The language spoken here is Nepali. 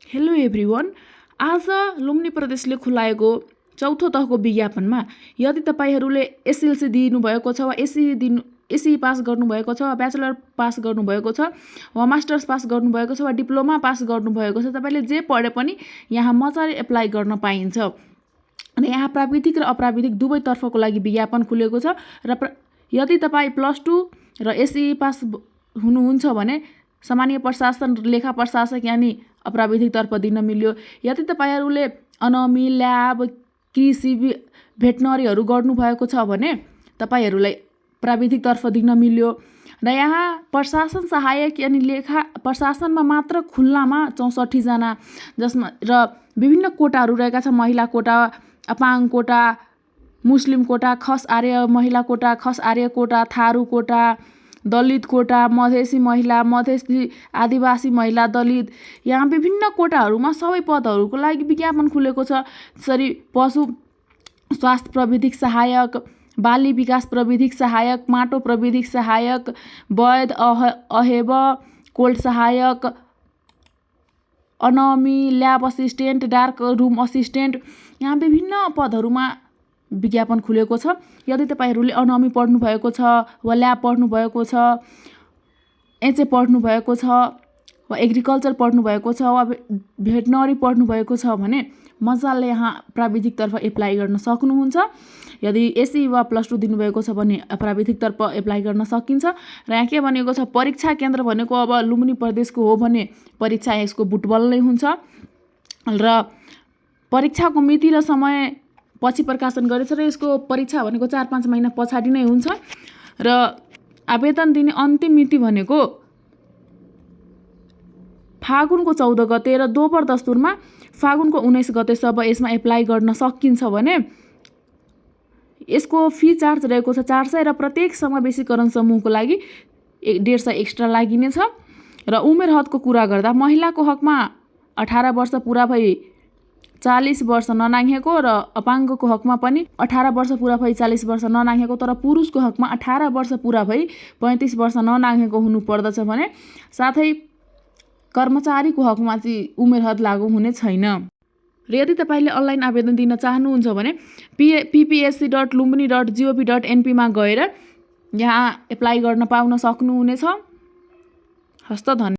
Hello everyone. आज लुम्बिनी प्रदेशले खुलाएको चौथो तहको विज्ञापनमा यदि तपाईँहरूले एसएलसी दिनुभएको छ वा एसई पास गर्नुभएको छ वा ब्याचलर पास गर्नुभएको छ वा मास्टर्स पास गर्नुभएको छ वा डिप्लोमा पास गर्नुभएको छ, तपाईँले जे पढे पनि यहाँ मजाले एप्लाई गर्न पाइन्छ। अनि यहाँ प्राविधिक र अप्राविधिक दुवैतर्फको लागि विज्ञापन खुलेको छ। र यदि तपाईँ +2 र एसई पास हुनुहुन्छ भने सामान्य प्रशासन, लेखा प्रशासक यानि अप्राविधिकतर्फ दिन मिल्यो। यदि तपाईँहरूले अनमी, ल्याब, कृषि, भेटनरीहरू गर्नुभएको छ भने तपाईँहरूलाई प्राविधिकतर्फ दिन मिल्यो। र यहाँ प्रशासन सहायक यानि लेखा प्रशासनमा मात्र खुल्लामा 64 जना, जसमा र विभिन्न कोटाहरू रहेका छ। महिला कोटा, अपाङ्ग कोटा, मुस्लिम कोटा, खस आर्य महिला कोटा, खस आर्य कोटा, थारू कोटा, दलित कोटा, मधेसी महिला, मधेसी आदिवासी महिला, दलित, यहाँ विभिन्न कोटाहरूमा सबै पदहरूको लागि विज्ञापन खुलेको छ। जसरी पशु स्वास्थ्य प्रविधिक सहायक, बाली विकास प्रविधिक सहायक, माटो प्रविधिक सहायक, वैद अहेब, कोल्ड सहायक, अनमी, lab assistant, dark room assistant, यहाँ विभिन्न पदहरूमा विज्ञापन खुलेको छ। यदि तपाईँहरूले अनमी पढ्नु भएको छ वा ल्याब पढ्नु भएको छ, एचए पढ्नु भएको छ वा एग्रिकल्चर पढ्नु भएको छ वा भेटनरी पढ्नु भएको छ भने मजाले यहाँ प्राविधिकतर्फ एप्लाई गर्न सक्नुहुन्छ। यदि एसई वा +2 दिनुभएको छ भने प्राविधिकतर्फ एप्लाई गर्न सकिन्छ। र यहाँ के भनेको छ, परीक्षा केन्द्र भनेको अब लुम्बिनी प्रदेशको हो भने परीक्षा यसको बुटवल नै हुन्छ। र परीक्षाको मिति र समय पछि प्रकाशन गरेछ र यसको परीक्षा भनेको 4-5 महिना पछाडि नै हुन्छ। र आवेदन दिने अन्तिम मिति भनेको फागुनको 14 गते र दोबर दस्तुरमा फागुनको 19 गतेसम्म यसमा एप्लाई गर्न सकिन्छ भने यसको फी चार्ज रहेको छ 400 र प्रत्येक समावेशीकरण समूहको लागि 150 एक्स्ट्रा लागिनेछ। र उमेर हदको कुरा गर्दा महिलाको हकमा 18 वर्ष पुरा भई 40 वर्ष ननाघेको र अपाङ्गको हकमा पनि 18 वर्ष पुरा भई 40 वर्ष ननाघेको, तर पुरुषको हकमा 18 वर्ष पुरा भई 35 वर्ष ननाघेको हुनु पर्दछ भने, साथै कर्मचारीको हकमा चाहिँ उमेर हद लागू हुने छैन। र यदि तपाईँले अनलाइन आवेदन दिन चाहनुहुन्छ भने ppsc.lumbini.gov.np मा गएर यहाँ एप्लाई गर्न पाउन सक्नुहुनेछ। हस्त धन्यवाद।